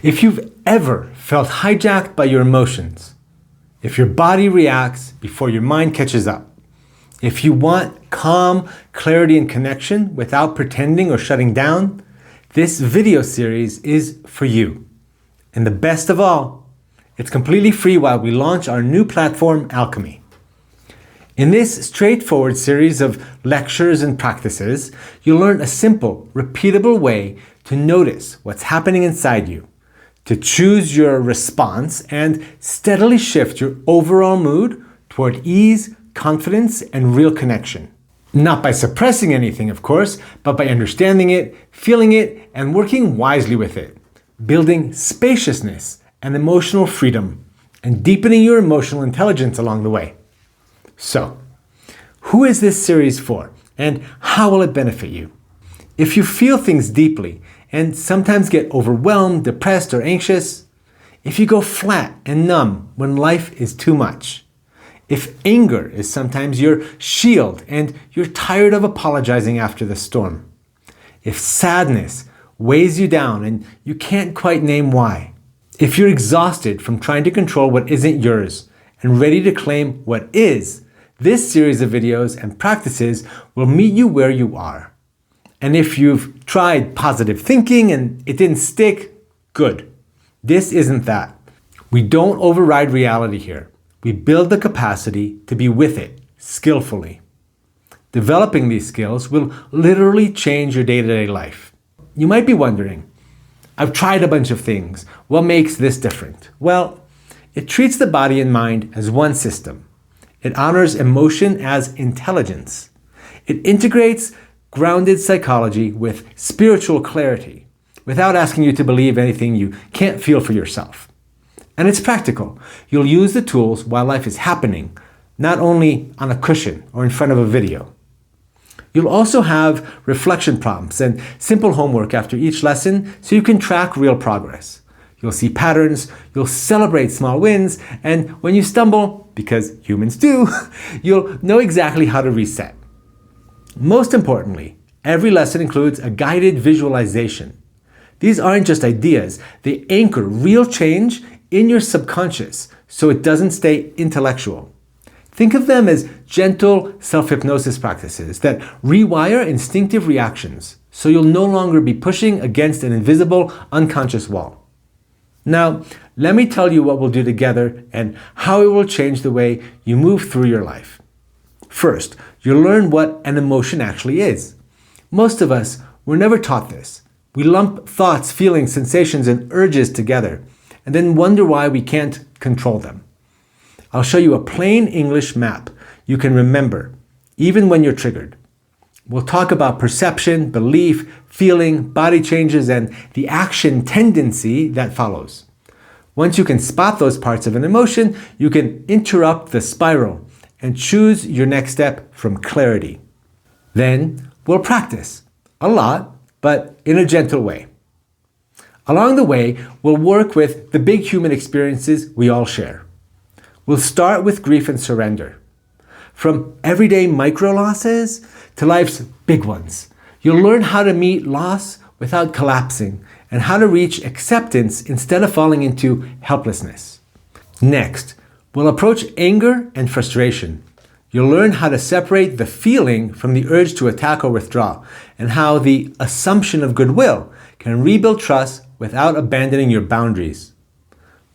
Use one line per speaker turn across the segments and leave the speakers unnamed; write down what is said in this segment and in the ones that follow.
If you've ever felt hijacked by your emotions, if your body reacts before your mind catches up, if you want calm, clarity, and connection without pretending or shutting down, this video series is for you. And the best of all, it's completely free while we launch our new platform, Alchemy. In this straightforward series of lectures and practices, you'll learn a simple, repeatable way to notice what's happening inside you, to choose your response, and steadily shift your overall mood toward ease, confidence, and real connection. Not by suppressing anything, of course, but by understanding it, feeling it, and working wisely with it, building spaciousness and emotional freedom, and deepening your emotional intelligence along the way. So, who is this series for, and how will it benefit you? If you feel things deeply, and sometimes get overwhelmed, depressed, or anxious, if you go flat and numb when life is too much, if anger is sometimes your shield and you're tired of apologizing after the storm, if sadness weighs you down and you can't quite name why, if you're exhausted from trying to control what isn't yours and ready to claim what is, this series of videos and practices will meet you where you are. And if you've tried positive thinking and it didn't stick, good. This isn't that. We don't override reality here. We build the capacity to be with it skillfully. Developing these skills will literally change your day-to-day life. You might be wondering, I've tried a bunch of things. What makes this different? Well, it treats the body and mind as one system. It honors emotion as intelligence. It integrates grounded psychology with spiritual clarity, without asking you to believe anything you can't feel for yourself. And it's practical. You'll use the tools while life is happening, not only on a cushion or in front of a video. You'll also have reflection prompts and simple homework after each lesson so you can track real progress. You'll see patterns, you'll celebrate small wins, and when you stumble, because humans do, you'll know exactly how to reset. Most importantly, every lesson includes a guided visualization. These aren't just ideas, they anchor real change in your subconscious so it doesn't stay intellectual. Think of them as gentle self-hypnosis practices that rewire instinctive reactions so you'll no longer be pushing against an invisible, unconscious wall. Now, let me tell you what we'll do together and how it will change the way you move through your life. First, you'll learn what an emotion actually is. Most of us were never taught this. We lump thoughts, feelings, sensations, and urges together, and then wonder why we can't control them. I'll show you a plain English map you can remember, even when you're triggered. We'll talk about perception, belief, feeling, body changes, and the action tendency that follows. Once you can spot those parts of an emotion, you can interrupt the spiral and choose your next step from clarity. Then we'll practice, a lot, but in a gentle way. Along the way, we'll work with the big human experiences we all share. We'll start with grief and surrender. From everyday micro losses to life's big ones, you'll learn how to meet loss without collapsing and how to reach acceptance instead of falling into helplessness. Next, we'll approach anger and frustration. You'll learn how to separate the feeling from the urge to attack or withdraw, and how the assumption of goodwill can rebuild trust without abandoning your boundaries.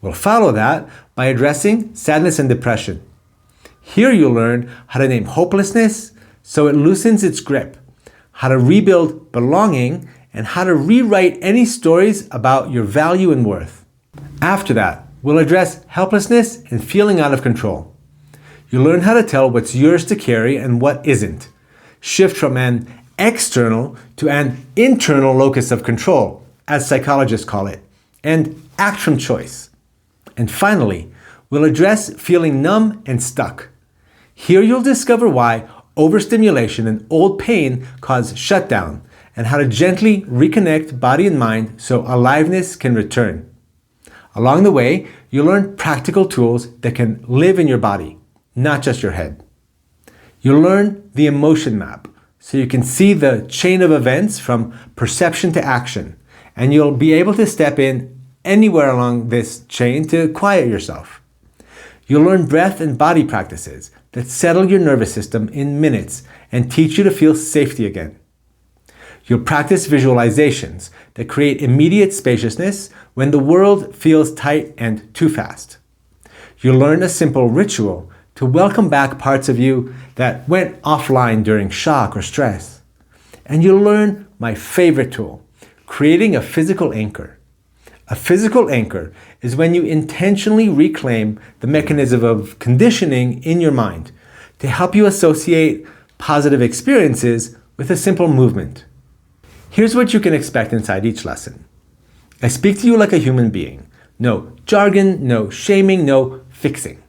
We'll follow that by addressing sadness and depression. Here you'll learn how to name hopelessness so it loosens its grip, how to rebuild belonging, and how to rewrite any stories about your value and worth. After that, we'll address helplessness and feeling out of control. You'll learn how to tell what's yours to carry and what isn't. Shift from an external to an internal locus of control, as psychologists call it, and act from choice. And finally, we'll address feeling numb and stuck. Here you'll discover why overstimulation and old pain cause shutdown, and how to gently reconnect body and mind so aliveness can return. Along the way, you'll learn practical tools that can live in your body, not just your head. You'll learn the emotion map, so you can see the chain of events from perception to action, and you'll be able to step in anywhere along this chain to quiet yourself. You'll learn breath and body practices that settle your nervous system in minutes and teach you to feel safety again. You'll practice visualizations that create immediate spaciousness when the world feels tight and too fast. You'll learn a simple ritual to welcome back parts of you that went offline during shock or stress. And you'll learn my favorite tool, creating a physical anchor. A physical anchor is when you intentionally reclaim the mechanism of conditioning in your mind to help you associate positive experiences with a simple movement. Here's what you can expect inside each lesson. I speak to you like a human being. No jargon, no shaming, no fixing.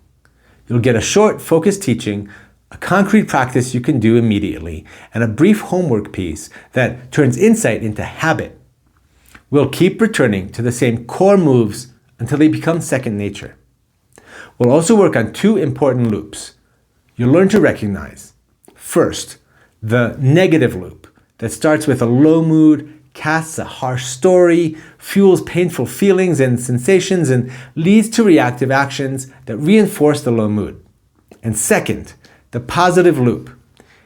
You'll get a short, focused teaching, a concrete practice you can do immediately, and a brief homework piece that turns insight into habit. We'll keep returning to the same core moves until they become second nature. We'll also work on two important loops. You'll learn to recognize, first, the negative loop that starts with a low mood, casts a harsh story, fuels painful feelings and sensations, and leads to reactive actions that reinforce the low mood. And second, the positive loop.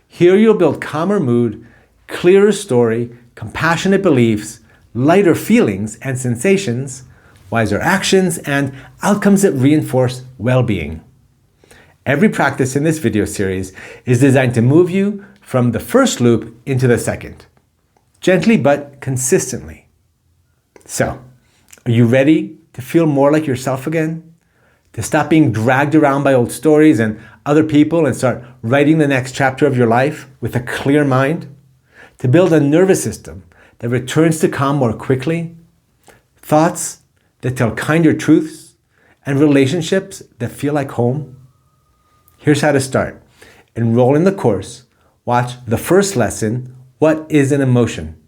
Here you'll build calmer mood, clearer story, compassionate beliefs, lighter feelings and sensations, wiser actions, and outcomes that reinforce well-being. Every practice in this video series is designed to move you from the first loop into the second, gently but consistently. So, are you ready to feel more like yourself again? To stop being dragged around by old stories and other people and start writing the next chapter of your life with a clear mind? To build a nervous system that returns to calm more quickly? Thoughts that tell kinder truths? And relationships that feel like home? Here's how to start. Enroll in the course. Watch the first lesson, What is an Emotion?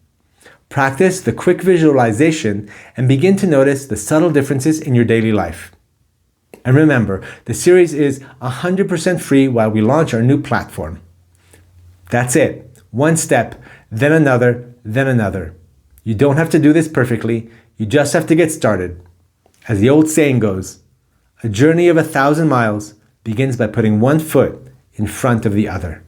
Practice the quick visualization and begin to notice the subtle differences in your daily life. And remember, the series is 100% free while we launch our new platform. That's it. One step, then another, then another. You don't have to do this perfectly. You just have to get started. As the old saying goes, a journey of 1,000 miles begins by putting one foot in front of the other.